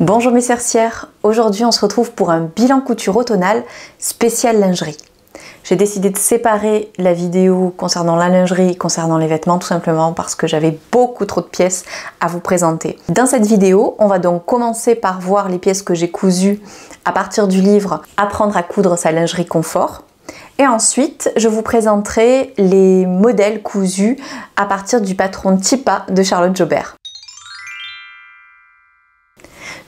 Bonjour mes sorcières, aujourd'hui on se retrouve pour un bilan couture automnal spécial lingerie. J'ai décidé de séparer la vidéo concernant la lingerie et concernant les vêtements tout simplement parce que j'avais beaucoup trop de pièces à vous présenter. Dans cette vidéo, on va donc commencer par voir les pièces que j'ai cousues à partir du livre Apprendre à coudre sa lingerie confort. Et ensuite, je vous présenterai les modèles cousus à partir du patron Tipa de Charlotte Jobert.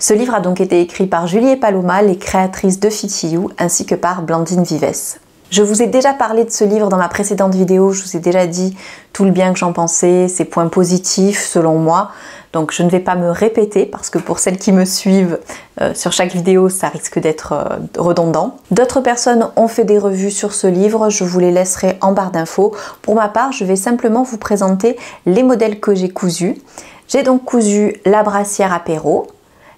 Ce livre a donc été écrit par Julie et Paloma, les créatrices de Fit You, ainsi que par Blandine Vives. Je vous ai déjà parlé de ce livre dans ma précédente vidéo, je vous ai déjà dit tout le bien que j'en pensais, ses points positifs selon moi, donc je ne vais pas me répéter parce que pour celles qui me suivent sur chaque vidéo, ça risque d'être redondant. D'autres personnes ont fait des revues sur ce livre, je vous les laisserai en barre d'infos. Pour ma part, je vais simplement vous présenter les modèles que j'ai cousus. J'ai donc cousu la brassière apéro,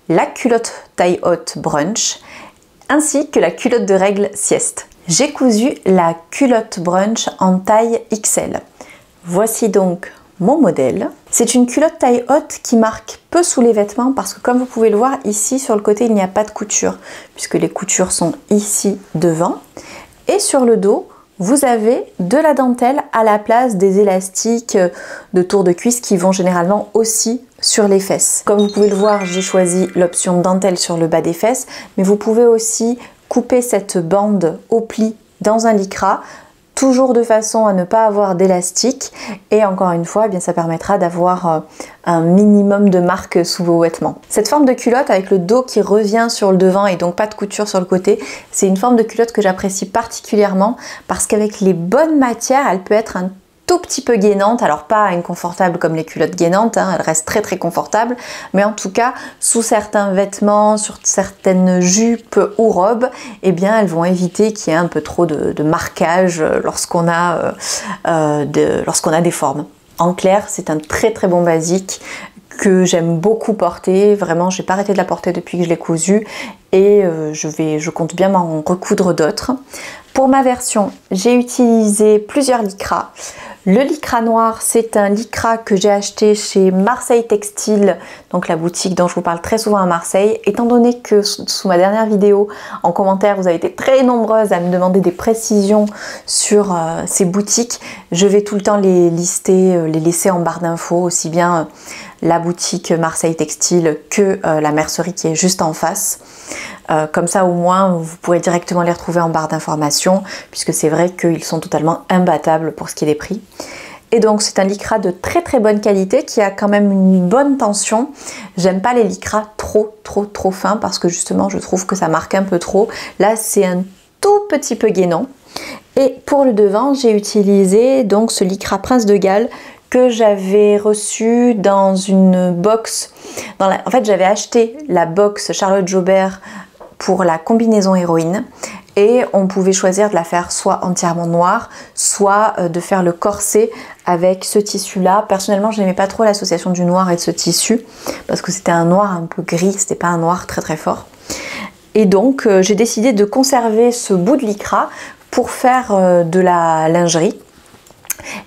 la culotte taille haute brunch, ainsi que la culotte de règle sieste. J'ai cousu la culotte brunch en taille XL. Voici donc mon modèle. C'est une culotte taille haute qui marque peu sous les vêtements parce que comme vous pouvez le voir ici sur le côté il n'y a pas de couture puisque les coutures sont ici devant et sur le dos vous avez de la dentelle à la place des élastiques de tour de cuisse qui vont généralement aussi sur les fesses. Comme vous pouvez le voir, j'ai choisi l'option dentelle sur le bas des fesses, mais vous pouvez aussi couper cette bande au pli dans un lycra, toujours de façon à ne pas avoir d'élastique et encore une fois, eh bien, ça permettra d'avoir un minimum de marque sous vos vêtements. Cette forme de culotte avec le dos qui revient sur le devant et donc pas de couture sur le côté, c'est une forme de culotte que j'apprécie particulièrement parce qu'avec les bonnes matières, elle peut être un tout petit peu gainante, alors pas inconfortable comme les culottes gainantes, hein, elle reste très confortable, mais en tout cas sous certains vêtements, sur certaines jupes ou robes, eh bien elles vont éviter qu'il y ait un peu trop de marquage lorsqu'on a des formes. En clair, c'est un très bon basique que j'aime beaucoup porter, vraiment j'ai pas arrêté de la porter depuis que je l'ai cousu et je compte bien m'en recoudre d'autres. Pour ma version, j'ai utilisé plusieurs lycras. Le lycra noir, c'est un lycra que j'ai acheté chez Marseille Textile, donc la boutique dont je vous parle très souvent à Marseille. Étant donné que sous ma dernière vidéo, en commentaire, vous avez été très nombreuses à me demander des précisions sur ces boutiques, je vais tout le temps les lister, les laisser en barre d'infos, aussi bien la boutique Marseille Textile que la mercerie qui est juste en face. Comme ça au moins vous pourrez directement les retrouver en barre d'informations puisque c'est vrai qu'ils sont totalement imbattables pour ce qui est des prix. Et donc c'est un lycra de très bonne qualité qui a quand même une bonne tension. J'aime pas les lycras trop fins parce que justement je trouve que ça marque un peu trop. Là c'est un tout petit peu gainant. Et pour le devant j'ai utilisé donc ce lycra Prince de Galles que j'avais reçu dans une box. En fait j'avais acheté la box Charlotte Jobert pour la combinaison héroïne et on pouvait choisir de la faire soit entièrement noire, soit de faire le corset avec ce tissu là. Personnellement je n'aimais pas trop l'association du noir et de ce tissu parce que c'était un noir un peu gris, c'était pas un noir très fort. Et donc j'ai décidé de conserver ce bout de lycra pour faire de la lingerie.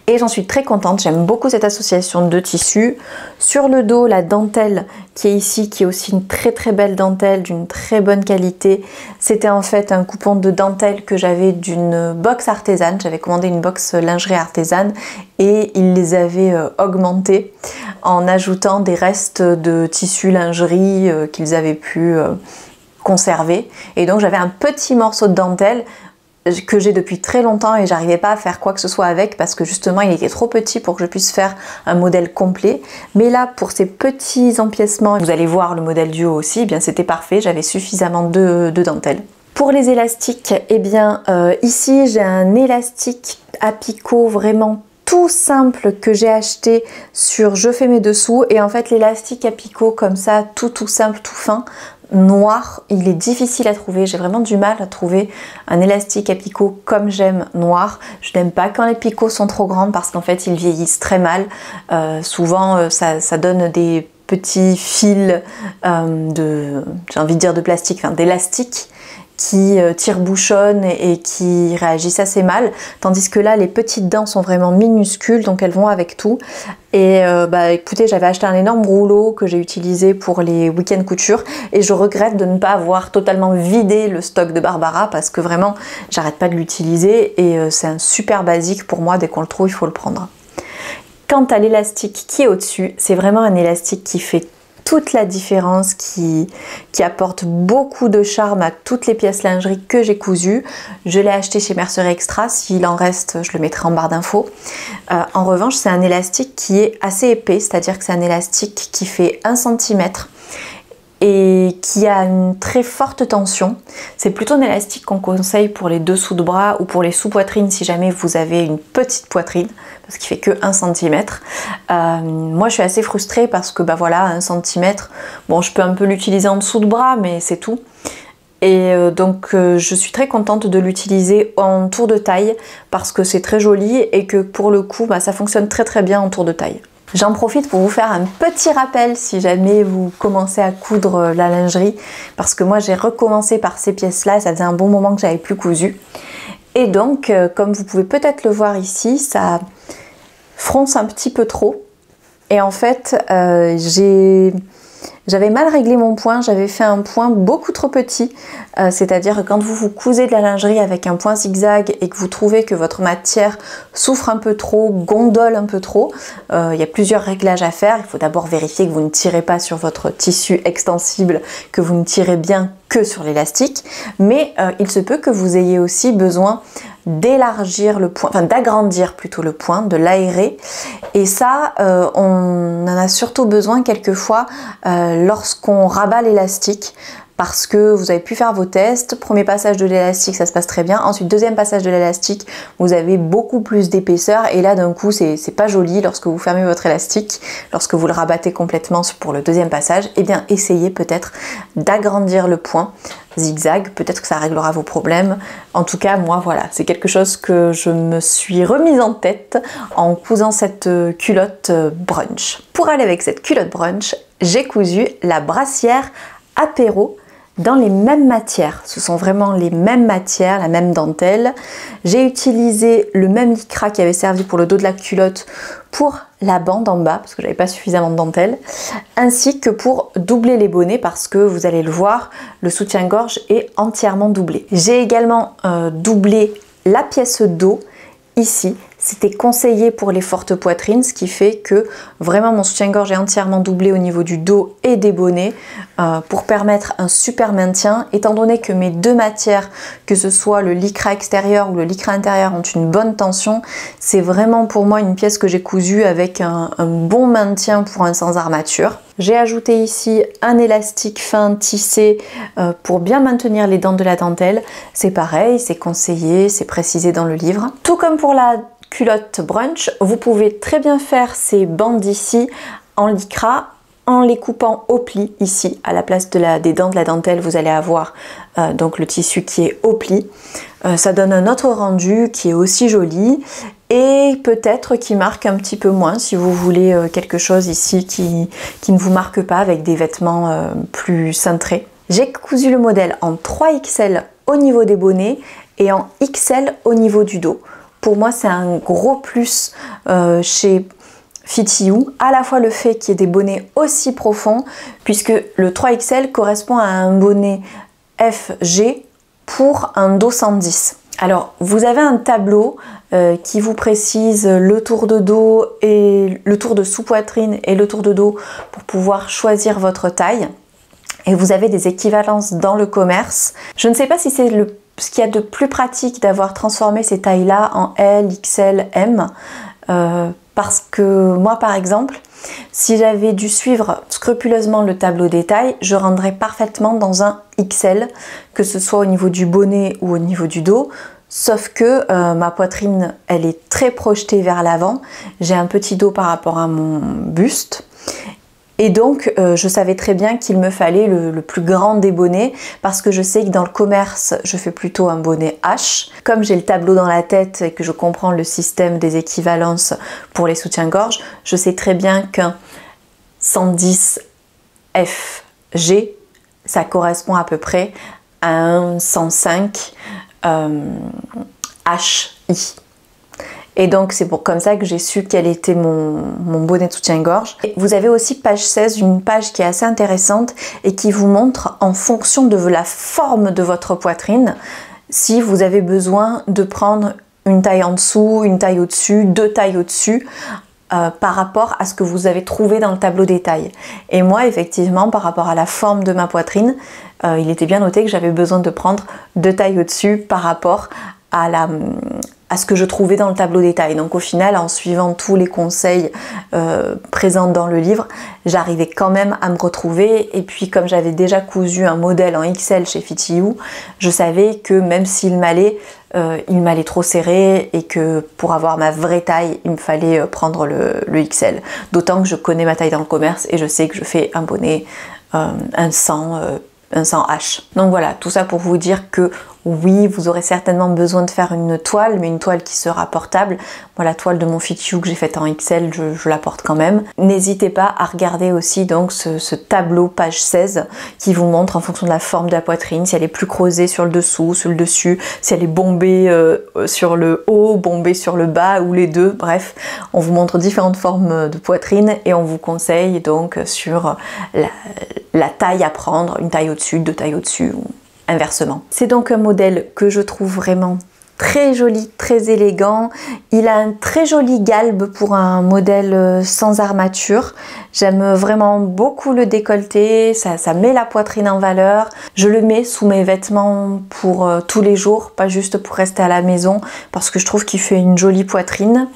Et j'en suis très contente, j'aime beaucoup cette association de tissus. Sur le dos, la dentelle qui est ici, qui est aussi une très belle dentelle d'une très bonne qualité. C'était en fait un coupon de dentelle que j'avais d'une box artisane. J'avais commandé une box lingerie artisane et ils les avaient augmentés en ajoutant des restes de tissu lingerie qu'ils avaient pu conserver. Et donc j'avais un petit morceau de dentelle que j'ai depuis très longtemps et j'arrivais pas à faire quoi que ce soit avec parce que justement il était trop petit pour que je puisse faire un modèle complet. Mais là pour ces petits empiècements, vous allez voir le modèle du haut aussi, eh bien c'était parfait, j'avais suffisamment de dentelle. Pour les élastiques, eh bien ici j'ai un élastique à picot vraiment tout simple que j'ai acheté sur Je fais mes dessous et en fait l'élastique à picot comme ça tout simple, tout fin, noir, il est difficile à trouver, j'ai vraiment du mal à trouver un élastique à picot comme j'aime noir. Je n'aime pas quand les picots sont trop grands parce qu'en fait ils vieillissent très mal, souvent ça donne des petits fils j'ai envie de dire de plastique, enfin d'élastique qui tire-bouchonnent et qui réagissent assez mal, tandis que là les petites dents sont vraiment minuscules, donc elles vont avec tout. Et écoutez, j'avais acheté un énorme rouleau que j'ai utilisé pour les week-ends couture et je regrette de ne pas avoir totalement vidé le stock de Barbara parce que vraiment j'arrête pas de l'utiliser et c'est un super basique pour moi, dès qu'on le trouve il faut le prendre. Quant à l'élastique qui est au-dessus, c'est vraiment un élastique qui fait toute la différence, qui apporte beaucoup de charme à toutes les pièces lingerie que j'ai cousues. Je l'ai acheté chez Mercerie Extra, s'il en reste je le mettrai en barre d'infos. En revanche c'est un élastique qui est assez épais, c'est-à-dire que c'est un élastique qui fait 1 cm et qui a une très forte tension. C'est plutôt un élastique qu'on conseille pour les dessous de bras ou pour les sous-poitrines si jamais vous avez une petite poitrine, parce qu'il fait que 1 cm. Moi je suis assez frustrée parce que voilà, 1 cm, bon je peux un peu l'utiliser en dessous de bras mais c'est tout. Et donc je suis très contente de l'utiliser en tour de taille parce que c'est très joli et que pour le coup ça fonctionne très bien en tour de taille. J'en profite pour vous faire un petit rappel si jamais vous commencez à coudre la lingerie, parce que moi j'ai recommencé par ces pièces-là, ça faisait un bon moment que j'avais plus cousu. Et donc, comme vous pouvez peut-être le voir ici, ça fronce un petit peu trop. Et en fait, j'avais mal réglé mon point, j'avais fait un point beaucoup trop petit, c'est-à-dire que quand vous cousez de la lingerie avec un point zigzag et que vous trouvez que votre matière souffre un peu trop, gondole un peu trop, il y a plusieurs réglages à faire. Il faut d'abord vérifier que vous ne tirez pas sur votre tissu extensible, que vous ne tirez bien que sur l'élastique, mais il se peut que vous ayez aussi besoin d'élargir le point, enfin d'agrandir plutôt le point, de l'aérer, et ça on en a surtout besoin quelquefois lorsqu'on rabat l'élastique, parce que vous avez pu faire vos tests, premier passage de l'élastique ça se passe très bien, ensuite deuxième passage de l'élastique vous avez beaucoup plus d'épaisseur et là d'un coup c'est pas joli lorsque vous fermez votre élastique, lorsque vous le rabattez complètement pour le deuxième passage. Et bien essayez peut-être d'agrandir le point zigzag, peut-être que ça réglera vos problèmes. En tout cas moi voilà, c'est quelque chose que je me suis remise en tête en cousant cette culotte brunch. Pour aller avec cette culotte brunch, j'ai cousu la brassière apéro dans les mêmes matières. Ce sont vraiment les mêmes matières, la même dentelle. J'ai utilisé le même lycra qui avait servi pour le dos de la culotte pour la bande en bas, parce que j'avais pas suffisamment de dentelle, ainsi que pour doubler les bonnets, parce que vous allez le voir, le soutien-gorge est entièrement doublé. J'ai également doublé la pièce dos ici. C'était conseillé pour les fortes poitrines, ce qui fait que vraiment mon soutien-gorge est entièrement doublé au niveau du dos et des bonnets pour permettre un super maintien, étant donné que mes deux matières, que ce soit le lycra extérieur ou le lycra intérieur, ont une bonne tension. C'est vraiment pour moi une pièce que j'ai cousue avec un bon maintien pour un sans armature. J'ai ajouté ici un élastique fin tissé pour bien maintenir les dents de la dentelle. C'est pareil, c'est conseillé, c'est précisé dans le livre. Tout comme pour la culotte brunch, vous pouvez très bien faire ces bandes ici en lycra en les coupant au pli ici. À la place des dents de la dentelle, vous allez avoir donc le tissu qui est au pli. Ça donne un autre rendu qui est aussi joli et peut-être qui marque un petit peu moins si vous voulez quelque chose ici qui ne vous marque pas, avec des vêtements plus cintrés. J'ai cousu le modèle en 3XL au niveau des bonnets et en XL au niveau du dos. Pour moi, c'est un gros plus chez FitYou, à la fois le fait qu'il y ait des bonnets aussi profonds, puisque le 3XL correspond à un bonnet FG pour un dos 110. Alors, vous avez un tableau qui vous précise le tour de dos et le tour de sous-poitrine et le tour de dos pour pouvoir choisir votre taille. Et vous avez des équivalences dans le commerce. Je ne sais pas si c'est ce qu'il y a de plus pratique d'avoir transformé ces tailles-là en L, XL, M, parce que moi par exemple, si j'avais dû suivre scrupuleusement le tableau des tailles, je rendrais parfaitement dans un XL, que ce soit au niveau du bonnet ou au niveau du dos, sauf que ma poitrine elle est très projetée vers l'avant, j'ai un petit dos par rapport à mon buste. Et donc je savais très bien qu'il me fallait le plus grand des bonnets, parce que je sais que dans le commerce je fais plutôt un bonnet H. Comme j'ai le tableau dans la tête et que je comprends le système des équivalences pour les soutiens-gorge, je sais très bien qu'un 110 FG ça correspond à peu près à un 105 HI. Et donc c'est comme ça que j'ai su quel était mon bonnet de soutien-gorge. Vous avez aussi page 16, une page qui est assez intéressante et qui vous montre en fonction de la forme de votre poitrine, si vous avez besoin de prendre une taille en dessous, une taille au-dessus, 2 tailles au-dessus, par rapport à ce que vous avez trouvé dans le tableau des tailles. Et moi, effectivement, par rapport à la forme de ma poitrine, il était bien noté que j'avais besoin de prendre 2 tailles au-dessus par rapport à ce que je trouvais dans le tableau des tailles. Donc au final, en suivant tous les conseils présents dans le livre, j'arrivais quand même à me retrouver. Et puis comme j'avais déjà cousu un modèle en XL chez Fit You, je savais que même s'il m'allait trop serré et que pour avoir ma vraie taille, il me fallait prendre le XL. D'autant que je connais ma taille dans le commerce et je sais que je fais un bonnet, un 100H. Donc voilà, tout ça pour vous dire que oui, vous aurez certainement besoin de faire une toile, mais une toile qui sera portable. Moi, la toile de mon Fit You que j'ai faite en XL, je la porte quand même. N'hésitez pas à regarder aussi donc ce tableau page 16 qui vous montre en fonction de la forme de la poitrine, si elle est plus creusée sur le dessous, sur le dessus, si elle est bombée sur le haut, bombée sur le bas ou les deux. Bref, on vous montre différentes formes de poitrine et on vous conseille donc sur la taille à prendre, une taille au-dessus, 2 tailles au-dessus ou inversement. C'est donc un modèle que je trouve vraiment très joli, très élégant. Il a un très joli galbe pour un modèle sans armature. J'aime vraiment beaucoup le décolleté, ça met la poitrine en valeur. Je le mets sous mes vêtements pour tous les jours, pas juste pour rester à la maison, parce que je trouve qu'il fait une jolie poitrine.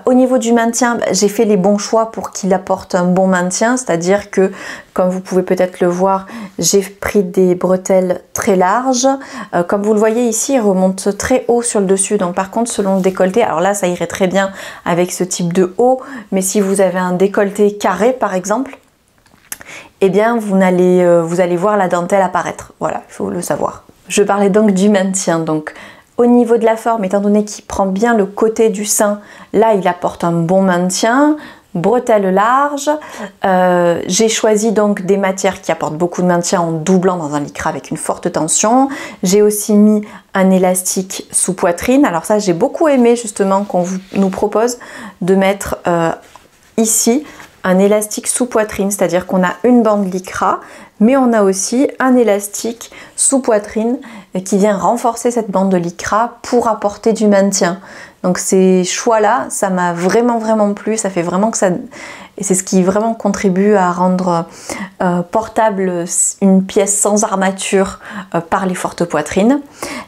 Au niveau du maintien, j'ai fait les bons choix pour qu'il apporte un bon maintien, c'est-à-dire que, comme vous pouvez peut-être le voir, j'ai pris des bretelles très larges. Comme vous le voyez ici, il remonte très haut sur le dessus, donc par contre selon le décolleté, alors là ça irait très bien avec ce type de haut, mais si vous avez un décolleté carré par exemple, eh bien vous allez voir la dentelle apparaître, voilà, il faut le savoir. Je parlais donc du maintien, donc au niveau de la forme, étant donné qu'il prend bien le côté du sein, là il apporte un bon maintien. Bretelles larges, j'ai choisi donc des matières qui apportent beaucoup de maintien en doublant dans un lycra avec une forte tension. J'ai aussi mis un élastique sous poitrine, alors ça j'ai beaucoup aimé justement qu'on nous propose de mettre ici un élastique sous poitrine, c'est-à-dire qu'on a une bande lycra, mais on a aussi un élastique sous poitrine qui vient renforcer cette bande de lycra pour apporter du maintien. Donc ces choix-là, ça m'a vraiment plu, ça fait vraiment que ça... Et c'est ce qui vraiment contribue à rendre portable une pièce sans armature par les fortes poitrines.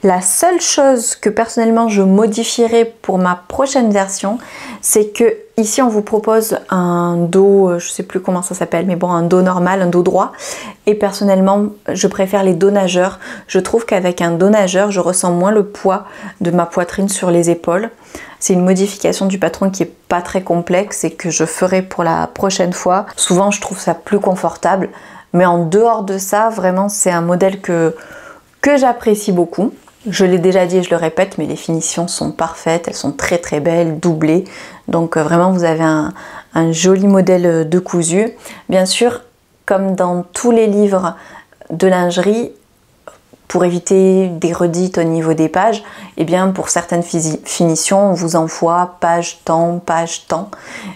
La seule chose que personnellement je modifierai pour ma prochaine version, c'est que ici on vous propose un dos, je sais plus comment ça s'appelle, mais bon, un dos normal, un dos droit. Et personnellement, je préfère les dos nageurs. Je trouve qu'avec un dos nageur, je ressens moins le poids de ma poitrine sur les épaules. C'est une modification du patron qui est pas très complexe et que je ferai pour la prochaine fois. Souvent, je trouve ça plus confortable. Mais en dehors de ça, vraiment, c'est un modèle que j'apprécie beaucoup. Je l'ai déjà dit et je le répète, mais les finitions sont parfaites. Elles sont très belles, doublées. Donc vraiment, vous avez un joli modèle de cousu. Bien sûr, comme dans tous les livres de lingerie, pour éviter des redites au niveau des pages, et bien pour certaines finitions, on vous envoie page temps,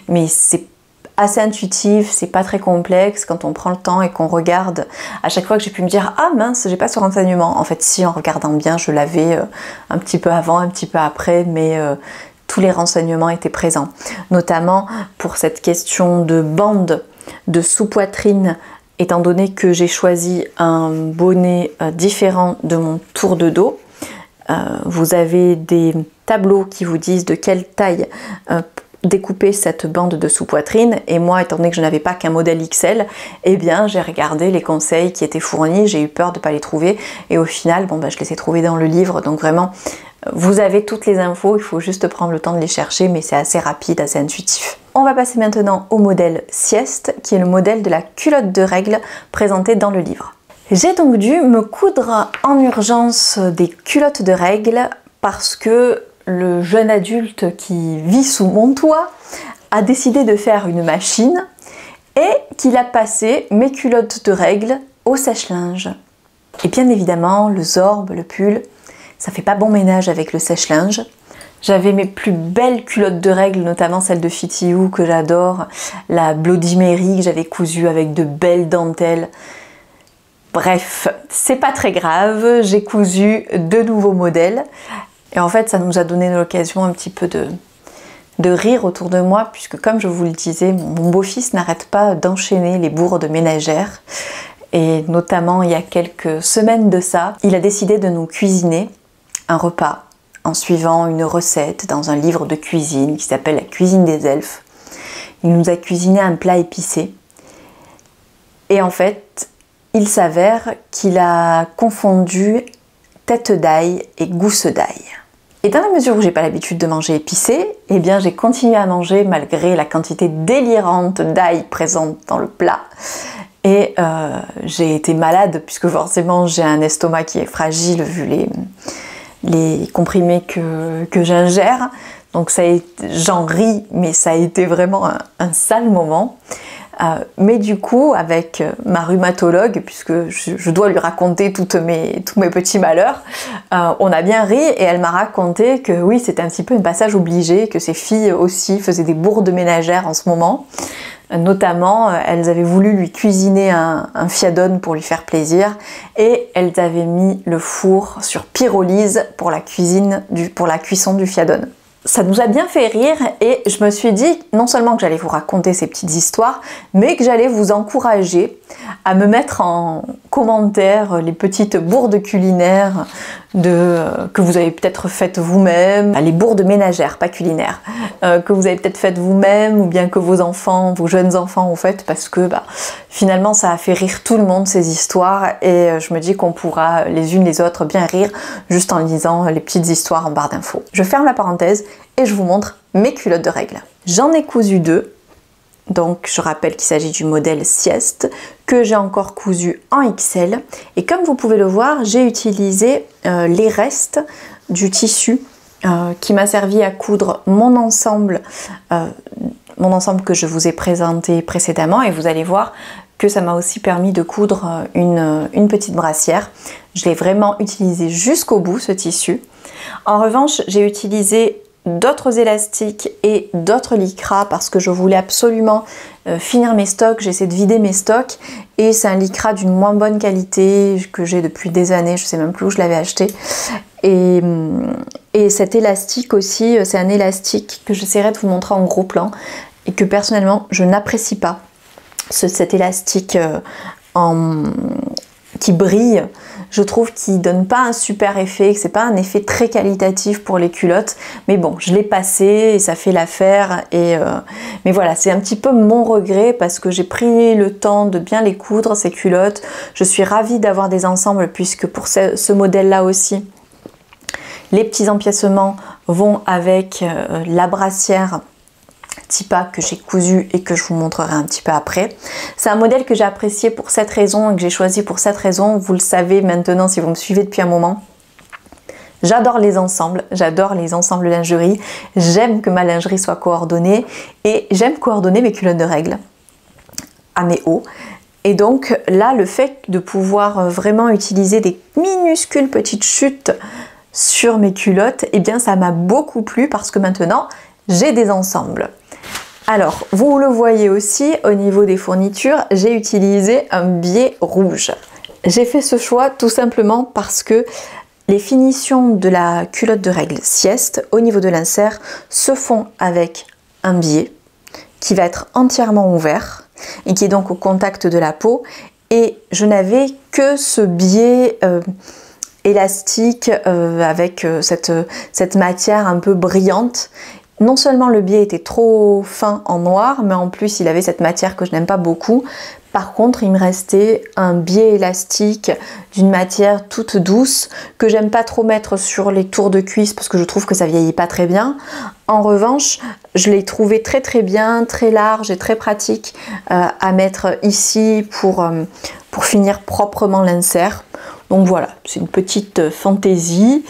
mais c'est assez intuitif, c'est pas très complexe quand on prend le temps et qu'on regarde. À chaque fois que j'ai pu me dire ah mince, j'ai pas ce renseignement, en fait si, en regardant bien, je l'avais un petit peu avant, un petit peu après, mais tous les renseignements étaient présents, notamment pour cette question de bande de sous-poitrine. Étant donné que j'ai choisi un bonnet différent de mon tour de dos, vous avez des tableaux qui vous disent de quelle taille découper cette bande de sous-poitrine. Et moi, étant donné que je n'avais pas qu'un modèle XL, eh bien j'ai regardé les conseils qui étaient fournis, j'ai eu peur de ne pas les trouver. Et au final, bon, je les ai trouvés dans le livre. Donc vraiment, vous avez toutes les infos, il faut juste prendre le temps de les chercher, mais c'est assez rapide, assez intuitif. On va passer maintenant au modèle sieste, qui est le modèle de la culotte de règle présentée dans le livre. J'ai donc dû me coudre en urgence des culottes de règle parce que le jeune adulte qui vit sous mon toit a décidé de faire une machine et qu'il a passé mes culottes de règle au sèche-linge. Et bien évidemment, le Zorb, le pull, ça fait pas bon ménage avec le sèche-linge. J'avais mes plus belles culottes de règles, notamment celle de Fitty You que j'adore, la Bloody Mary que j'avais cousue avec de belles dentelles. Bref, c'est pas très grave, j'ai cousu 2 nouveaux modèles. Et en fait, ça nous a donné l'occasion un petit peu de rire autour de moi, puisque comme je vous le disais, mon beau-fils n'arrête pas d'enchaîner les bourdes ménagères. Et notamment, il y a quelques semaines de ça, il a décidé de nous cuisiner un repas en suivant une recette dans un livre de cuisine qui s'appelle La cuisine des elfes. Il nous a cuisiné un plat épicé. Et en fait, il s'avère qu'il a confondu tête d'ail et gousse d'ail. Et dans la mesure où j'ai pas l'habitude de manger épicé, eh bien j'ai continué à manger malgré la quantité délirante d'ail présente dans le plat. Et j'ai été malade puisque forcément j'ai un estomac qui est fragile vu les comprimés que j'ingère. Donc j'en ris, mais ça a été vraiment un sale moment. Mais du coup, avec ma rhumatologue, puisque je dois lui raconter tous mes petits malheurs, on a bien ri et elle m'a raconté que oui, c'était un petit peu un passage obligé, que ses filles aussi faisaient des bourdes ménagères en ce moment. Notamment, elles avaient voulu lui cuisiner un fiadone pour lui faire plaisir et elles avaient mis le four sur pyrolyse pour la cuisson du fiadone. Ça nous a bien fait rire et je me suis dit non seulement que j'allais vous raconter ces petites histoires, mais que j'allais vous encourager à me mettre en commentaire les petites bourdes culinaires que vous avez peut-être faites vous-même, les bourdes ménagères, pas culinaires, que vous avez peut-être faites vous-même ou bien que vos enfants, vos jeunes enfants ont faites parce que finalement ça a fait rire tout le monde ces histoires et je me dis qu'on pourra les unes les autres bien rire juste en lisant les petites histoires en barre d'infos. Je ferme la parenthèse et je vous montre mes culottes de règles. J'en ai cousu 2. Donc je rappelle qu'il s'agit du modèle Sieste que j'ai encore cousu en XL et comme vous pouvez le voir, j'ai utilisé les restes du tissu qui m'a servi à coudre mon ensemble que je vous ai présenté précédemment et vous allez voir que ça m'a aussi permis de coudre une petite brassière. Je l'ai vraiment utilisé jusqu'au bout ce tissu. En revanche, j'ai utilisé d'autres élastiques et d'autres lycras parce que je voulais absolument finir mes stocks, j'essaie de vider mes stocks et c'est un lycra d'une moins bonne qualité que j'ai depuis des années, je sais même plus où je l'avais acheté et cet élastique aussi, c'est un élastique que j'essaierai de vous montrer en gros plan et que personnellement je n'apprécie pas, cet élastique qui brille. Je trouve qu'il donne pas un super effet, que c'est pas un effet très qualitatif pour les culottes, mais bon, je l'ai passé et ça fait l'affaire mais voilà, c'est un petit peu mon regret parce que j'ai pris le temps de bien les coudre ces culottes. Je suis ravie d'avoir des ensembles puisque pour ce modèle là aussi les petits empiècements vont avec la brassière Tipa que j'ai cousu et que je vous montrerai un petit peu après. C'est un modèle que j'ai apprécié pour cette raison et que j'ai choisi pour cette raison. Vous le savez maintenant si vous me suivez depuis un moment. J'adore les ensembles lingerie. J'aime que ma lingerie soit coordonnée et j'aime coordonner mes culottes de règles à mes hauts. Et donc là, le fait de pouvoir vraiment utiliser des minuscules petites chutes sur mes culottes, eh bien ça m'a beaucoup plu parce que maintenant j'ai des ensembles. Alors, vous le voyez aussi, au niveau des fournitures, j'ai utilisé un biais rouge. J'ai fait ce choix tout simplement parce que les finitions de la culotte de règle Sieste, au niveau de l'insert, se font avec un biais qui va être entièrement ouvert et qui est donc au contact de la peau. Et je n'avais que ce biais élastique avec cette matière un peu brillante. Non seulement le biais était trop fin en noir, mais en plus il avait cette matière que je n'aime pas beaucoup. Par contre, il me restait un biais élastique d'une matière toute douce que j'aime pas trop mettre sur les tours de cuisse parce que je trouve que ça vieillit pas très bien. En revanche, je l'ai trouvé très très bien, très large et très pratique à mettre ici pour finir proprement l'insert. Donc voilà, c'est une petite fantaisie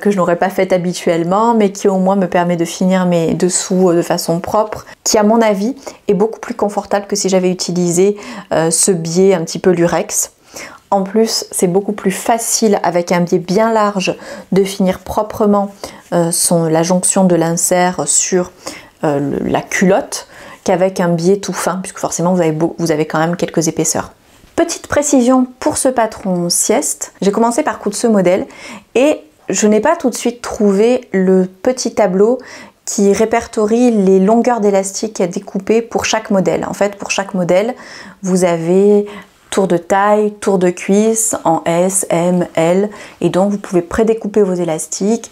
que je n'aurais pas faite habituellement, mais qui au moins me permet de finir mes dessous de façon propre, qui à mon avis est beaucoup plus confortable que si j'avais utilisé ce biais un petit peu lurex. En plus, c'est beaucoup plus facile avec un biais bien large de finir proprement la jonction de l'insert sur la culotte qu'avec un biais tout fin, puisque forcément vous avez quand même quelques épaisseurs. Petite précision pour ce patron sieste, j'ai commencé par coudre ce modèle et je n'ai pas tout de suite trouvé le petit tableau qui répertorie les longueurs d'élastique à découper pour chaque modèle. En fait, pour chaque modèle, vous avez tour de taille, tour de cuisse en S, M, L, et donc vous pouvez prédécouper vos élastiques,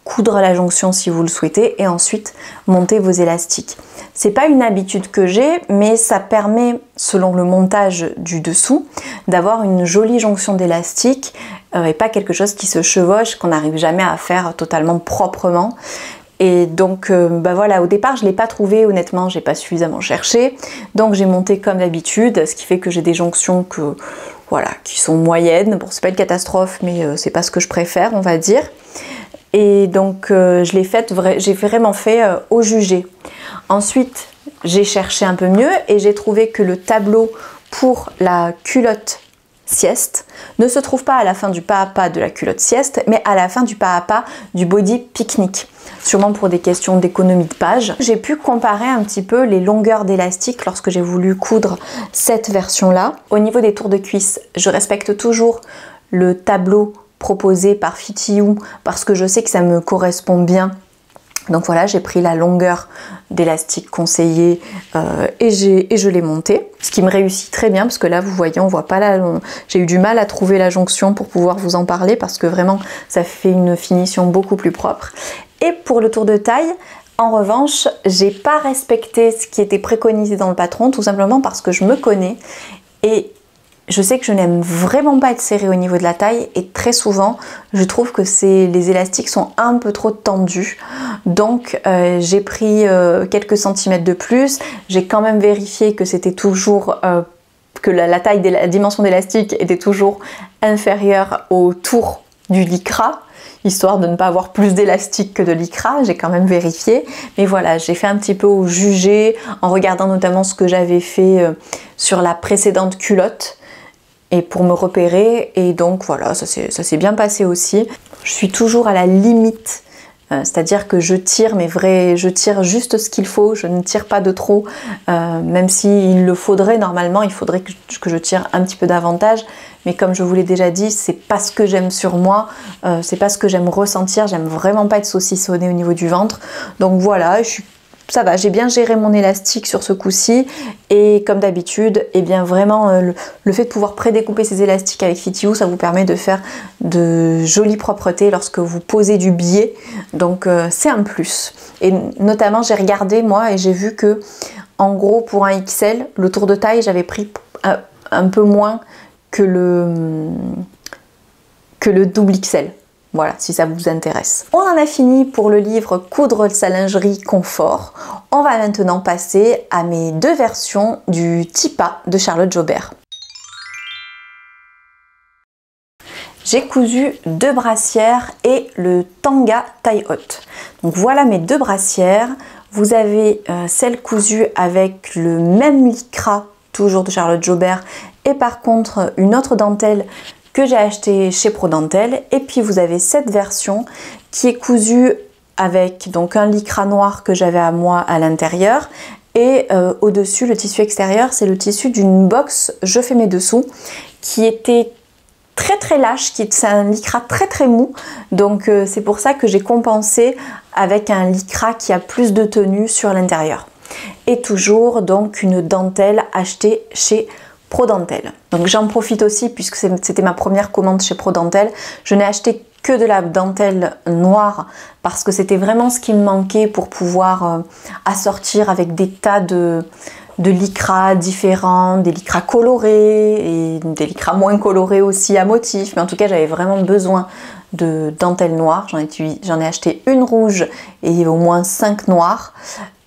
coudre la jonction si vous le souhaitez et ensuite monter vos élastiques. C'est pas une habitude que j'ai, mais ça permet, selon le montage du dessous, d'avoir une jolie jonction d'élastique et pas quelque chose qui se chevauche, qu'on n'arrive jamais à faire totalement proprement. Et donc voilà, au départ je l'ai pas trouvé, honnêtement j'ai pas suffisamment cherché, donc j'ai monté comme d'habitude, ce qui fait que j'ai des jonctions qui sont moyennes. Bon, c'est pas une catastrophe, mais c'est pas ce que je préfère, on va dire. Et donc j'ai vraiment fait au jugé. Ensuite j'ai cherché un peu mieux et j'ai trouvé que le tableau pour la culotte sieste ne se trouve pas à la fin du pas à pas de la culotte sieste, mais à la fin du pas à pas du body pique-nique. Sûrement pour des questions d'économie de page. J'ai pu comparer un petit peu les longueurs d'élastique lorsque j'ai voulu coudre cette version-là. Au niveau des tours de cuisse, je respecte toujours le tableau proposé par FitYou parce que je sais que ça me correspond bien. Donc voilà, j'ai pris la longueur d'élastique conseillée et je l'ai monté. Ce qui me réussit très bien parce que là, vous voyez, on voit pas j'ai eu du mal à trouver la jonction pour pouvoir vous en parler parce que vraiment, ça fait une finition beaucoup plus propre. Et pour le tour de taille, en revanche, j'ai pas respecté ce qui était préconisé dans le patron, tout simplement parce que je me connais et je sais que je n'aime vraiment pas être serrée au niveau de la taille et très souvent je trouve que les élastiques sont un peu trop tendus, donc j'ai pris quelques centimètres de plus. J'ai quand même vérifié que c'était toujours que la dimension d'élastique était toujours inférieure au tour du lycra, histoire de ne pas avoir plus d'élastique que de lycra. J'ai quand même vérifié, mais voilà, j'ai fait un petit peu au jugé en regardant notamment ce que j'avais fait sur la précédente culotte et pour me repérer, et donc voilà, ça s'est bien passé aussi. Je suis toujours à la limite, c'est-à-dire que je tire, je tire juste ce qu'il faut, je ne tire pas de trop, même s'il le faudrait, normalement il faudrait que je tire un petit peu davantage, mais comme je vous l'ai déjà dit, c'est pas ce que j'aime sur moi, c'est pas ce que j'aime ressentir, j'aime vraiment pas être saucissonnée au niveau du ventre, donc voilà, ça va, j'ai bien géré mon élastique sur ce coup-ci et comme d'habitude, et bien vraiment le fait de pouvoir prédécouper ces élastiques avec FitYou, ça vous permet de faire de jolies propretés lorsque vous posez du biais, donc c'est un plus. Et notamment j'ai regardé moi et j'ai vu que en gros pour un XL, le tour de taille j'avais pris un peu moins que le double XL. Voilà, si ça vous intéresse. On en a fini pour le livre Coudre sa lingerie confort. On va maintenant passer à mes deux versions du Tipa de Charlotte Jobert. J'ai cousu deux brassières et le tanga taille haute. Donc voilà mes deux brassières. Vous avez celle cousue avec le même lycra, toujours de Charlotte Jobert, et par contre une autre dentelle que j'ai acheté chez ProDentelle, et puis vous avez cette version qui est cousue avec donc un lycra noir que j'avais à moi à l'intérieur et au-dessus le tissu extérieur c'est le tissu d'une box Je fais mes dessous qui était très lâche, c'est un lycra très mou, donc c'est pour ça que j'ai compensé avec un lycra qui a plus de tenue sur l'intérieur. Et toujours donc une dentelle achetée chez ProDentelle. Donc j'en profite aussi puisque c'était ma première commande chez ProDentelle. Je n'ai acheté que de la dentelle noire parce que c'était vraiment ce qui me manquait pour pouvoir assortir avec des tas de lycras différents, des lycras colorés et des lycras moins colorés aussi à motifs. Mais en tout cas j'avais vraiment besoin de dentelle noire. J'en ai acheté une rouge et au moins 5 noires.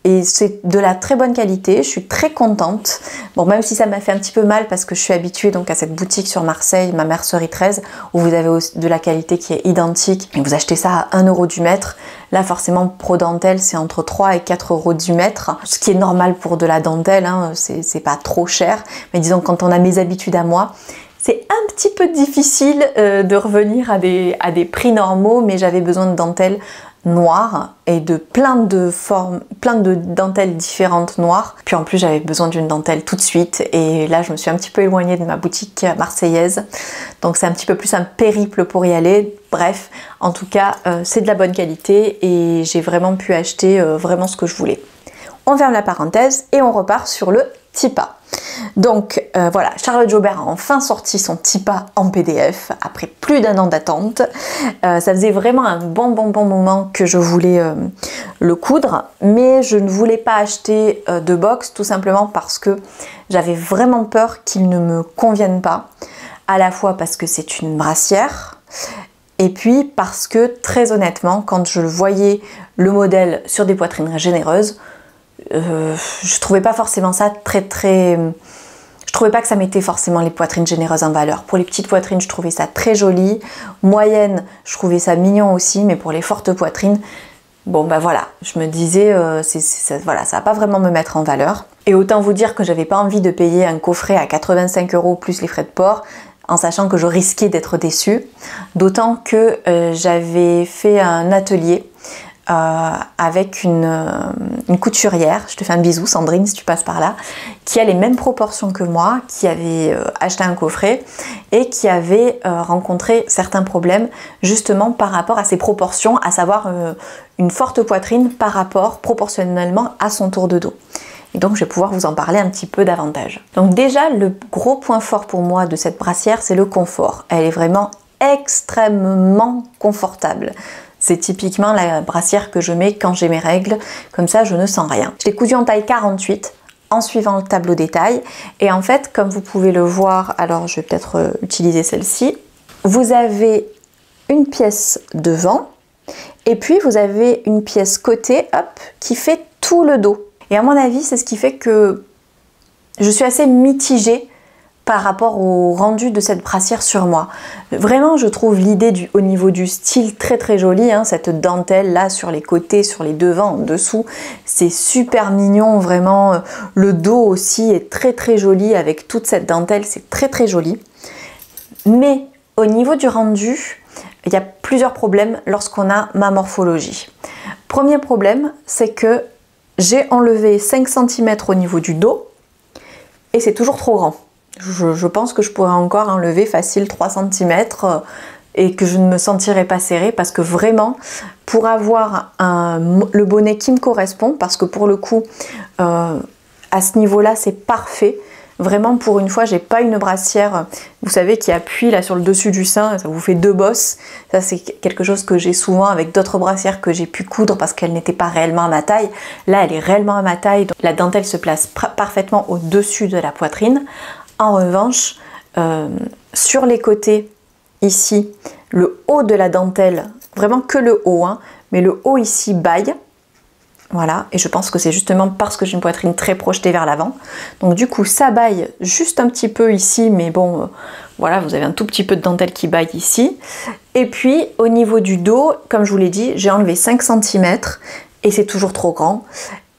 Et c'est de la très bonne qualité, je suis très contente. Bon, même si ça m'a fait un petit peu mal parce que je suis habituée donc à cette boutique sur Marseille, ma mercerie 13, où vous avez aussi de la qualité qui est identique et vous achetez ça à 1 € du mètre. Là, forcément, ProDentelle, c'est entre 3 et 4 € du mètre, ce qui est normal pour de la dentelle, hein, c'est pas trop cher. Mais disons, quand on a mes habitudes à moi, C'est un petit peu difficile de revenir à des prix normaux, mais j'avais besoin de dentelles noires et de plein de dentelles différentes noires. Puis en plus j'avais besoin d'une dentelle tout de suite et là je me suis un petit peu éloignée de ma boutique marseillaise. Donc c'est un petit peu plus un périple pour y aller. Bref, en tout cas c'est de la bonne qualité et j'ai vraiment pu acheter vraiment ce que je voulais. On ferme la parenthèse et on repart sur le TIPA. Donc voilà, Charlotte Jobert a enfin sorti son TIPA en PDF après plus d'1 an d'attente. Ça faisait vraiment un bon moment que je voulais le coudre, mais je ne voulais pas acheter de box tout simplement parce que j'avais vraiment peur qu'il ne me convienne pas, à la fois parce que c'est une brassière et puis parce que très honnêtement quand je voyais le modèle sur des poitrines généreuses, je trouvais pas forcément ça je trouvais pas que ça mettait forcément les poitrines généreuses en valeur. Pour les petites poitrines, je trouvais ça très joli. Moyenne, je trouvais ça mignon aussi, mais pour les fortes poitrines, bon bah voilà, je me disais, voilà, ça va pas vraiment me mettre en valeur. Et autant vous dire que j'avais pas envie de payer un coffret à 85 € plus les frais de port, en sachant que je risquais d'être déçue. D'autant que j'avais fait un atelier avec une couturière, je te fais un bisou Sandrine si tu passes par là, qui a les mêmes proportions que moi, qui avait acheté un coffret et qui avait rencontré certains problèmes justement par rapport à ses proportions, à savoir une forte poitrine par rapport proportionnellement à son tour de dos. Et donc je vais pouvoir vous en parler un petit peu davantage. Donc déjà le gros point fort pour moi de cette brassière, c'est le confort. Elle est vraiment extrêmement confortable. C'est typiquement la brassière que je mets quand j'ai mes règles, comme ça je ne sens rien. Je l'ai cousue en taille 48 en suivant le tableau des tailles et en fait comme vous pouvez le voir, alors je vais peut-être utiliser celle-ci, vous avez une pièce devant et puis vous avez une pièce côté, hop, qui fait tout le dos. Et à mon avis c'est ce qui fait que je suis assez mitigée par rapport au rendu de cette brassière sur moi. Vraiment, je trouve l'idée au niveau du style très jolie, hein, cette dentelle là sur les côtés, sur les devants, en dessous, c'est super mignon, vraiment. Le dos aussi est très joli avec toute cette dentelle, c'est très joli. Mais au niveau du rendu, il y a plusieurs problèmes lorsqu'on a ma morphologie. Premier problème, c'est que j'ai enlevé 5 cm au niveau du dos et c'est toujours trop grand. Je pense que je pourrais encore enlever facile 3 cm et que je ne me sentirais pas serrée parce que vraiment pour avoir le bonnet qui me correspond, parce que pour le coup à ce niveau là c'est parfait, vraiment pour une fois j'ai pas une brassière vous savez qui appuie là sur le dessus du sein, ça vous fait 2 bosses. Ça c'est quelque chose que j'ai souvent avec d'autres brassières que j'ai pu coudre parce qu'elles n'étaient pas réellement à ma taille. Là elle est réellement à ma taille, donc la dentelle se place parfaitement au dessus de la poitrine. En revanche, sur les côtés, ici, le haut de la dentelle, vraiment que le haut, hein, mais le haut ici baille. Voilà, et je pense que c'est justement parce que j'ai une poitrine très projetée vers l'avant. Donc du coup, ça baille juste un petit peu ici, mais bon, voilà, vous avez un tout petit peu de dentelle qui baille ici. Et puis, au niveau du dos, comme je vous l'ai dit, j'ai enlevé 5 cm et c'est toujours trop grand.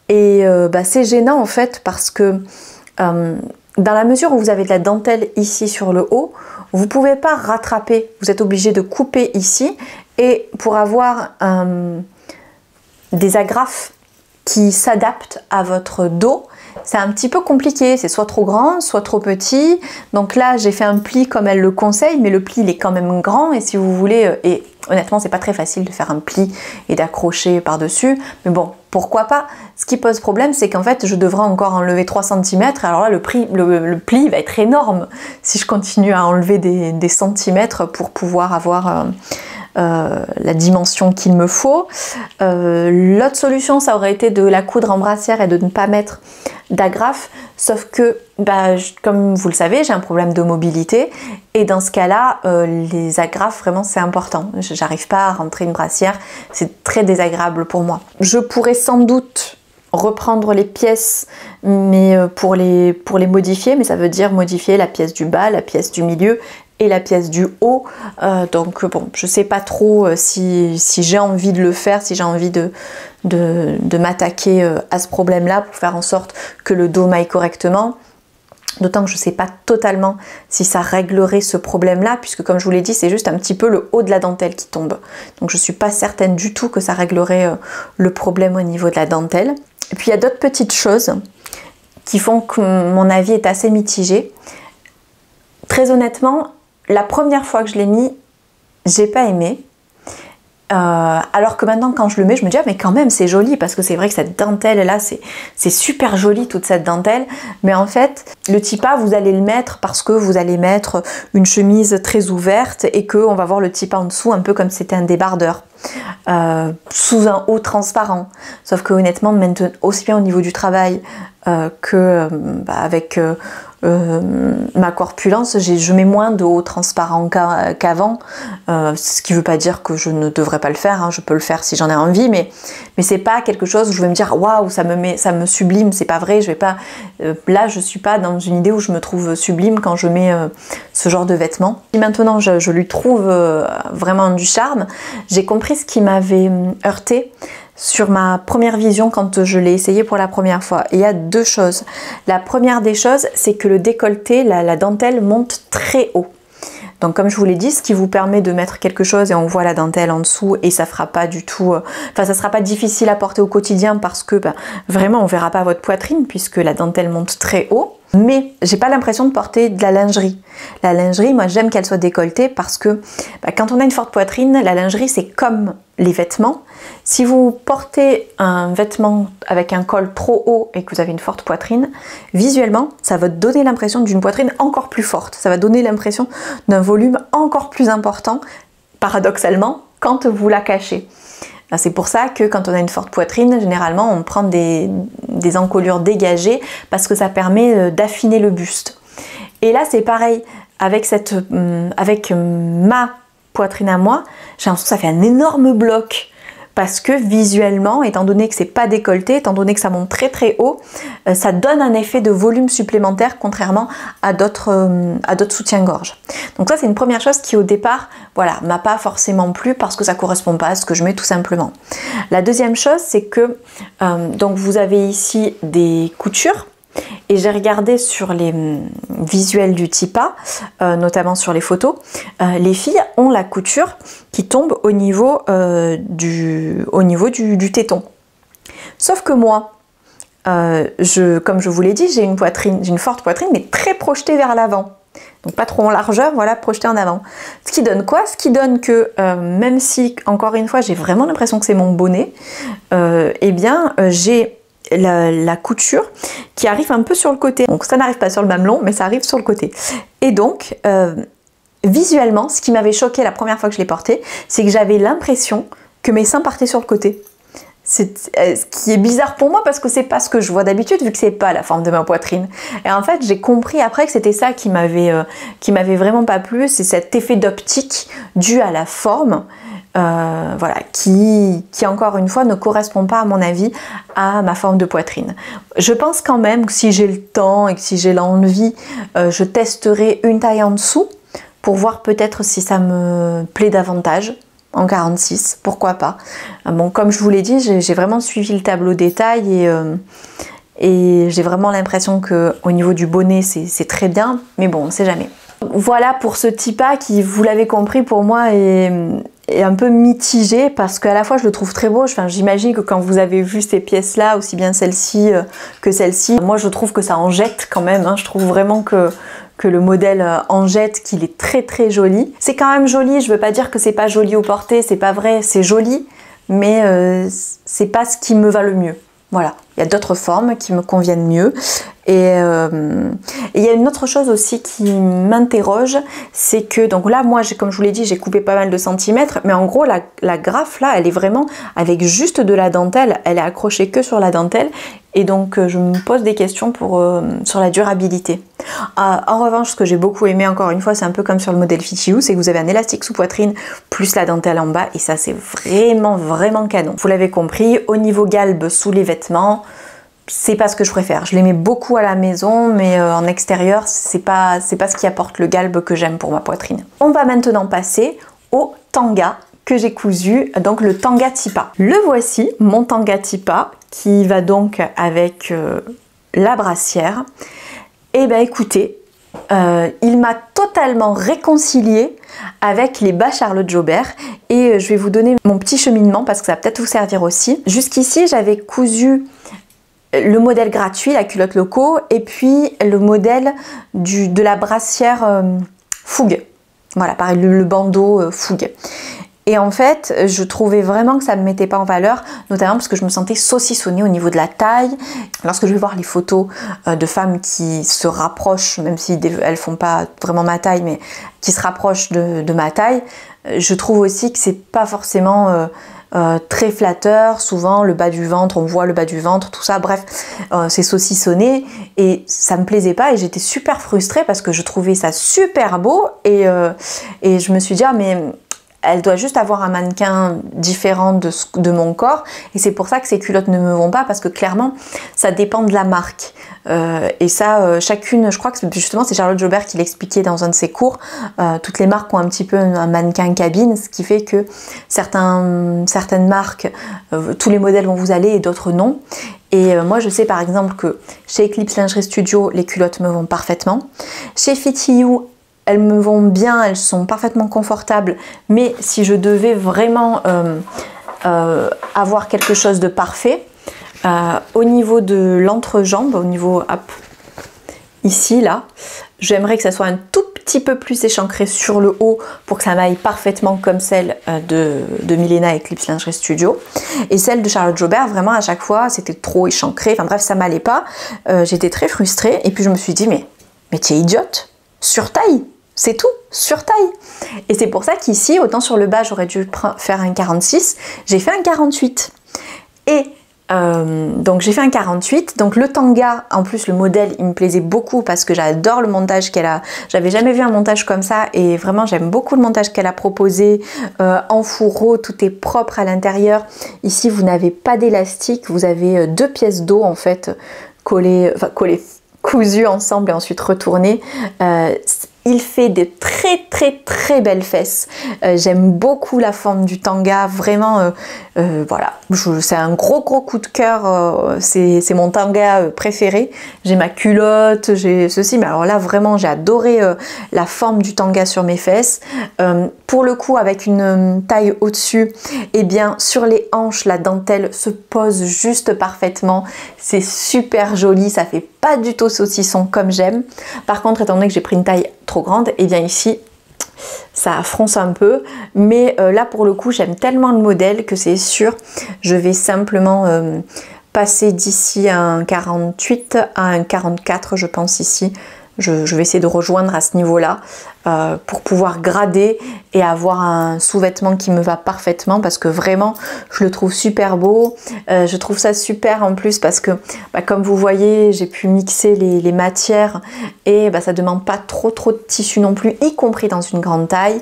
Et c'est gênant en fait parce que dans la mesure où vous avez de la dentelle ici sur le haut, vous ne pouvez pas rattraper, vous êtes obligé de couper ici et pour avoir des agrafes qui s'adaptent à votre dos, c'est un petit peu compliqué, c'est soit trop grand, soit trop petit. Donc là j'ai fait un pli comme elle le conseille, mais le pli il est quand même grand et si vous voulez, et honnêtement c'est pas très facile de faire un pli et d'accrocher par dessus, mais bon pourquoi pas. Ce qui pose problème c'est qu'en fait je devrais encore enlever 3 cm, alors là le pli va être énorme si je continue à enlever des centimètres pour pouvoir avoir la dimension qu'il me faut. L'autre solution ça aurait été de la coudre en brassière et de ne pas mettre d'agrafe, sauf que comme vous le savez j'ai un problème de mobilité et dans ce cas là les agrafes vraiment c'est important, j'arrive pas à rentrer une brassière, c'est très désagréable pour moi. Je pourrais sans doute reprendre les pièces mais pour les modifier, mais ça veut dire modifier la pièce du bas, la pièce du milieu et la pièce du haut, donc bon je sais pas trop si j'ai envie de le faire, si j'ai envie de m'attaquer à ce problème là pour faire en sorte que le dos m'aille correctement. D'autant que je ne sais pas totalement si ça réglerait ce problème-là, puisque comme je vous l'ai dit, c'est juste un petit peu le haut de la dentelle qui tombe. Donc je ne suis pas certaine du tout que ça réglerait le problème au niveau de la dentelle. Et puis il y a d'autres petites choses qui font que mon avis est assez mitigé. Très honnêtement, la première fois que je l'ai mis, j'ai pas aimé. Alors que maintenant quand je le mets, je me dis ah mais quand même c'est joli, parce que c'est vrai que cette dentelle là c'est super joli, toute cette dentelle, mais en fait le tipa vous allez le mettre parce que vous allez mettre une chemise très ouverte et que on va voir le tipa en dessous un peu comme si c'était un débardeur sous un haut transparent, sauf que honnêtement maintenant aussi bien au niveau du travail avec ma corpulence, je mets moins de haut transparent qu'avant, ce qui ne veut pas dire que je ne devrais pas le faire, hein, je peux le faire si j'en ai envie, mais c'est pas quelque chose où je vais me dire waouh, ça me sublime, c'est pas vrai, je vais pas là je suis pas dans une idée où je me trouve sublime quand je mets ce genre de vêtements. Et maintenant je lui trouve vraiment du charme. J'ai compris ce qui m'avait heurté sur ma première vision quand je l'ai essayé pour la première fois. Et il y a deux choses. La première des choses, c'est que le décolleté, la dentelle monte très haut. Donc comme je vous l'ai dit, ce qui vous permet de mettre quelque chose et on voit la dentelle en dessous et ça fera pas du tout... ça sera pas difficile à porter au quotidien parce que vraiment on verra pas votre poitrine puisque la dentelle monte très haut. Mais j'ai pas l'impression de porter de la lingerie. La lingerie, moi j'aime qu'elle soit décolletée parce que quand on a une forte poitrine, la lingerie c'est comme les vêtements. Si vous portez un vêtement avec un col trop haut et que vous avez une forte poitrine, visuellement ça va donner l'impression d'une poitrine encore plus forte. Ça va donner l'impression d'un volume encore plus important, paradoxalement, quand vous la cachez. C'est pour ça que quand on a une forte poitrine, généralement on prend des encolures dégagées parce que ça permet d'affiner le buste. Et là c'est pareil, avec ma poitrine à moi, j'ai l'impression que ça fait un énorme bloc. Parce que visuellement, étant donné que c'est pas décolleté, étant donné que ça monte très très haut, ça donne un effet de volume supplémentaire contrairement à d'autres soutiens-gorge. Donc ça c'est une première chose qui au départ, voilà, m'a pas forcément plu parce que ça correspond pas à ce que je mets tout simplement. La deuxième chose c'est que donc vous avez ici des coutures. Et j'ai regardé sur les visuels du tipa, notamment sur les photos, les filles ont la couture qui tombe au niveau du téton. Sauf que moi, comme je vous l'ai dit, j'ai une forte poitrine, mais très projetée vers l'avant. Donc pas trop en largeur, voilà, projetée en avant. Ce qui donne quoi? Ce qui donne que, même si, encore une fois, j'ai vraiment l'impression que c'est mon bonnet, j'ai la couture qui arrive un peu sur le côté. Donc ça n'arrive pas sur le mamelon, mais ça arrive sur le côté. Et donc, visuellement, ce qui m'avait choqué la première fois que je l'ai porté, c'est que j'avais l'impression que mes seins partaient sur le côté. Ce qui est bizarre pour moi parce que c'est pas ce que je vois d'habitude vu que c'est pas la forme de ma poitrine. Et en fait, j'ai compris après que c'était ça qui m'avait vraiment pas plu, c'est cet effet d'optique dû à la forme. Voilà, qui encore une fois ne correspond pas à mon avis à ma forme de poitrine. Je pense quand même que si j'ai le temps et que si j'ai l'envie, je testerai une taille en dessous pour voir peut-être si ça me plaît davantage en 46, pourquoi pas. Bon, comme je vous l'ai dit, j'ai vraiment suivi le tableau détail et j'ai vraiment l'impression que au niveau du bonnet c'est très bien, mais bon, on sait jamais. Voilà pour ce tipa qui, vous l'avez compris, pour moi est un peu mitigé parce qu'à la fois je le trouve très beau. Enfin, j'imagine que quand vous avez vu ces pièces là, aussi bien celle-ci que celle-ci, moi je trouve que ça en jette quand même, hein. Je trouve vraiment que le modèle en jette, qu'il est très très joli. C'est quand même joli, je veux pas dire que c'est pas joli au porté, c'est pas vrai, c'est joli, mais c'est pas ce qui me va le mieux. Voilà, il y a d'autres formes qui me conviennent mieux. Et il y a une autre chose aussi qui m'interroge, c'est que, donc là, moi, comme je vous l'ai dit, j'ai coupé pas mal de centimètres, mais en gros, la graffe, là, elle est vraiment avec juste de la dentelle, elle est accrochée que sur la dentelle, et donc je me pose des questions sur la durabilité. En revanche, ce que j'ai beaucoup aimé, encore une fois, c'est un peu comme sur le modèle FitYou, c'est que vous avez un élastique sous poitrine, plus la dentelle en bas, et ça, c'est vraiment, vraiment canon. Vous l'avez compris, au niveau galbe sous les vêtements, c'est pas ce que je préfère. Je l'aimais beaucoup à la maison, mais en extérieur, c'est pas ce qui apporte le galbe que j'aime pour ma poitrine. On va maintenant passer au tanga que j'ai cousu, donc le tanga tipa. Le voici, mon tanga tipa, qui va donc avec la brassière. Et ben écoutez, il m'a totalement réconciliée avec les bas Charlotte Jobert et je vais vous donner mon petit cheminement parce que ça va peut-être vous servir aussi. Jusqu'ici, j'avais cousu le modèle gratuit, la culotte loco, et puis le modèle de la brassière fougue. Voilà, pareil, le bandeau fougue. Et en fait, je trouvais vraiment que ça ne me mettait pas en valeur, notamment parce que je me sentais saucissonnée au niveau de la taille. Lorsque je vais voir les photos de femmes qui se rapprochent, même si elles font pas vraiment ma taille, mais qui se rapprochent de ma taille, je trouve aussi que c'est pas forcément très flatteur. Souvent, le bas du ventre, on voit le bas du ventre, tout ça, bref, c'est saucissonné et ça me plaisait pas et j'étais super frustrée parce que je trouvais ça super beau et je me suis dit, ah mais elle doit juste avoir un mannequin différent de mon corps et c'est pour ça que ces culottes ne me vont pas parce que clairement ça dépend de la marque et ça chacune, je crois que justement c'est Charlotte Jobert qui l'expliquait dans un de ses cours, toutes les marques ont un petit peu un mannequin cabine, ce qui fait que certaines marques, tous les modèles vont vous aller et d'autres non. Et moi je sais par exemple que chez Eclipse Lingerie Studio les culottes me vont parfaitement, chez Fit You elles me vont bien, elles sont parfaitement confortables, mais si je devais vraiment avoir quelque chose de parfait, au niveau de l'entrejambe, au niveau, hop, ici, là, j'aimerais que ça soit un tout petit peu plus échancré sur le haut pour que ça m'aille parfaitement comme celle de Milena Eclipse Lingerie Studio. Et celle de Charlotte Jobert, vraiment à chaque fois, c'était trop échancré, enfin bref, ça m'allait pas. J'étais très frustrée et puis je me suis dit, mais tu es idiote, sur taille! C'est tout, sur taille. Et c'est pour ça qu'ici, autant sur le bas, j'aurais dû faire un 46, j'ai fait un 48. Et donc j'ai fait un 48. Donc le tanga, en plus le modèle, il me plaisait beaucoup parce que j'adore le montage qu'elle a. J'avais jamais vu un montage comme ça et vraiment j'aime beaucoup le montage qu'elle a proposé. En fourreau, tout est propre à l'intérieur. Ici, vous n'avez pas d'élastique, vous avez deux pièces d'eau en fait collées, cousues ensemble et ensuite retournées. Il fait des très belles fesses. J'aime beaucoup la forme du tanga, vraiment, voilà, c'est un gros coup de cœur, c'est mon tanga préféré. J'ai ma culotte, j'ai ceci, mais alors là vraiment j'ai adoré la forme du tanga sur mes fesses. Pour le coup avec une taille au-dessus, et bien sur les hanches la dentelle se pose juste parfaitement, c'est super joli, ça fait pas du tout saucisson comme j'aime. Par contre étant donné que j'ai pris une taille trop grande, et bien ici ça fronce un peu, mais là pour le coup j'aime tellement le modèle que c'est sûr je vais simplement passer d'ici un 48 à un 44 je pense ici. Je vais essayer de rejoindre à ce niveau-là pour pouvoir grader et avoir un sous-vêtement qui me va parfaitement parce que vraiment je le trouve super beau. Je trouve ça super en plus parce que comme vous voyez j'ai pu mixer les matières et ça demande pas trop de tissu non plus, y compris dans une grande taille.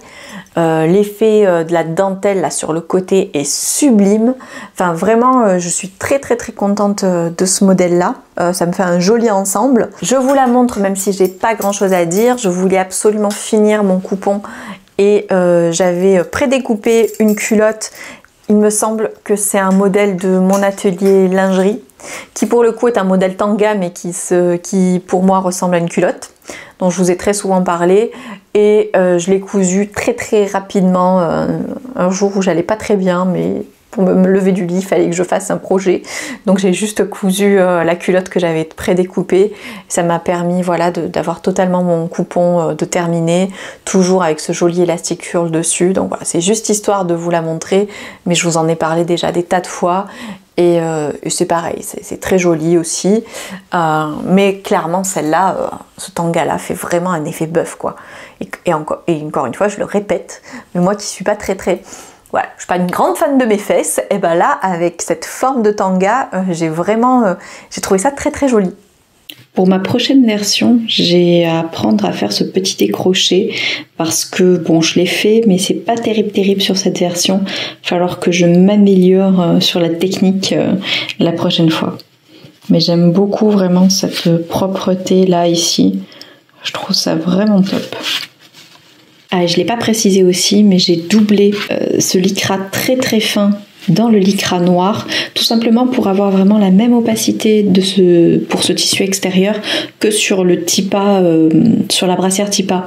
L'effet de la dentelle là sur le côté est sublime. Enfin vraiment je suis très contente de ce modèle là. Ça me fait un joli ensemble. Je vous la montre même si j'ai pas grand chose à dire. Je voulais absolument finir mon coupon et j'avais prédécoupé une culotte. Il me semble que c'est un modèle de mon atelier lingerie qui pour le coup est un modèle tanga mais qui pour moi ressemble à une culotte dont je vous ai très souvent parlé et je l'ai cousu très rapidement un jour où j'allais pas très bien mais pour me lever du lit, il fallait que je fasse un projet. Donc j'ai juste cousu la culotte que j'avais prédécoupée. Ça m'a permis voilà, d'avoir totalement mon coupon de terminé, toujours avec ce joli élastique curl dessus. Donc voilà, c'est juste histoire de vous la montrer, mais je vous en ai parlé déjà des tas de fois. Et c'est pareil, c'est très joli aussi. Mais clairement, celle-là, ce tanga-là fait vraiment un effet bœuf, quoi. Et encore une fois, je le répète, mais moi qui suis pas voilà, je suis pas une grande fan de mes fesses, et ben là, avec cette forme de tanga, j'ai trouvé ça très joli. Pour ma prochaine version, j'ai à apprendre à faire ce petit décroché parce que bon, je l'ai fait, mais c'est pas terrible sur cette version. Il va falloir que je m'améliore sur la technique la prochaine fois. Mais j'aime beaucoup vraiment cette propreté là ici. Je trouve ça vraiment top. Ah, je l'ai pas précisé aussi, mais j'ai doublé ce lycra très fin dans le lycra noir, tout simplement pour avoir vraiment la même opacité pour ce tissu extérieur que sur le Tipa, sur la brassière Tipa,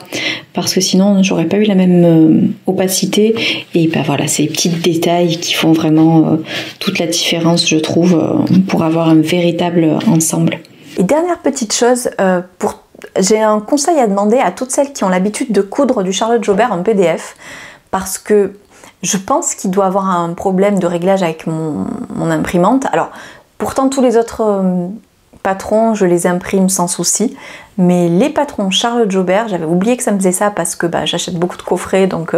parce que sinon j'aurais pas eu la même opacité. Et ben voilà, c'est les petits détails qui font vraiment toute la différence, je trouve, pour avoir un véritable ensemble. Et dernière petite chose, j'ai un conseil à demander à toutes celles qui ont l'habitude de coudre du Charlotte Jobert en PDF, parce que je pense qu'il doit avoir un problème de réglage avec mon imprimante. Alors, pourtant tous les autres patrons, je les imprime sans souci, mais les patrons Charlotte Jobert, j'avais oublié que ça me faisait ça parce que j'achète beaucoup de coffrets, donc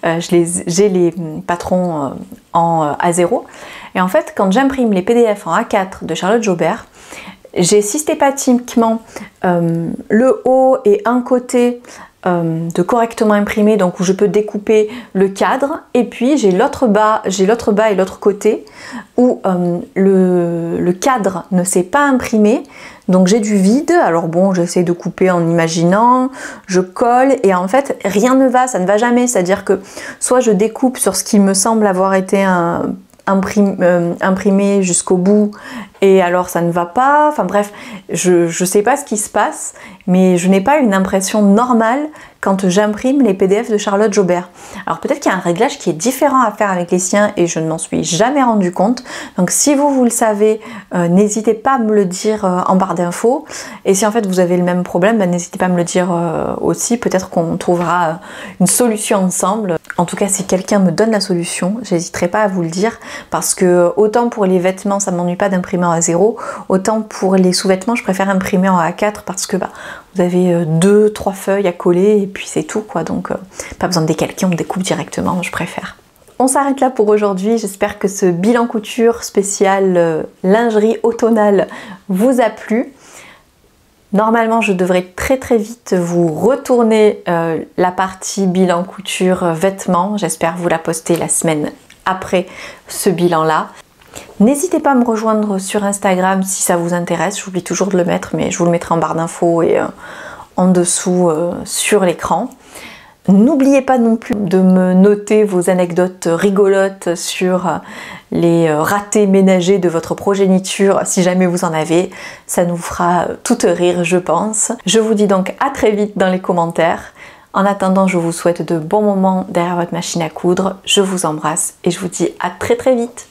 j'ai les patrons en A0. Et en fait, quand j'imprime les PDF en A4 de Charlotte Jobert, j'ai systématiquement le haut et un côté de correctement imprimé, donc où je peux découper le cadre, et puis j'ai l'autre bas et l'autre côté où le cadre ne s'est pas imprimé, donc j'ai du vide. Alors bon, j'essaie de couper en imaginant, je colle, et en fait rien ne va, ça ne va jamais, c'est à dire que soit je découpe sur ce qui me semble avoir été imprimé jusqu'au bout et alors ça ne va pas, enfin bref, je sais pas ce qui se passe, mais je n'ai pas une impression normale quand j'imprime les PDF de Charlotte Jobert. Alors peut-être qu'il y a un réglage qui est différent à faire avec les siens et je ne m'en suis jamais rendu compte, donc si vous le savez, n'hésitez pas à me le dire en barre d'infos, et si en fait vous avez le même problème, n'hésitez pas à me le dire aussi, peut-être qu'on trouvera une solution ensemble. En tout cas, si quelqu'un me donne la solution, j'hésiterai pas à vous le dire, parce que autant pour les vêtements ça m'ennuie pas d'imprimer en A0, autant pour les sous-vêtements je préfère imprimer en A4 parce que vous avez 2-3 feuilles à coller et puis c'est tout quoi, donc pas besoin de décalquer, on me découpe directement, je préfère. On s'arrête là pour aujourd'hui, j'espère que ce bilan couture spécial lingerie automnale vous a plu. Normalement, je devrais très vite vous retourner la partie bilan couture vêtements. J'espère vous la poster la semaine après ce bilan-là. N'hésitez pas à me rejoindre sur Instagram si ça vous intéresse. J'oublie toujours de le mettre, mais je vous le mettrai en barre d'infos et en dessous sur l'écran. N'oubliez pas non plus de me noter vos anecdotes rigolotes sur les ratés ménagers de votre progéniture, si jamais vous en avez. Ça nous fera toutes rire, je pense. Je vous dis donc à très vite dans les commentaires. En attendant, je vous souhaite de bons moments derrière votre machine à coudre. Je vous embrasse et je vous dis à très vite.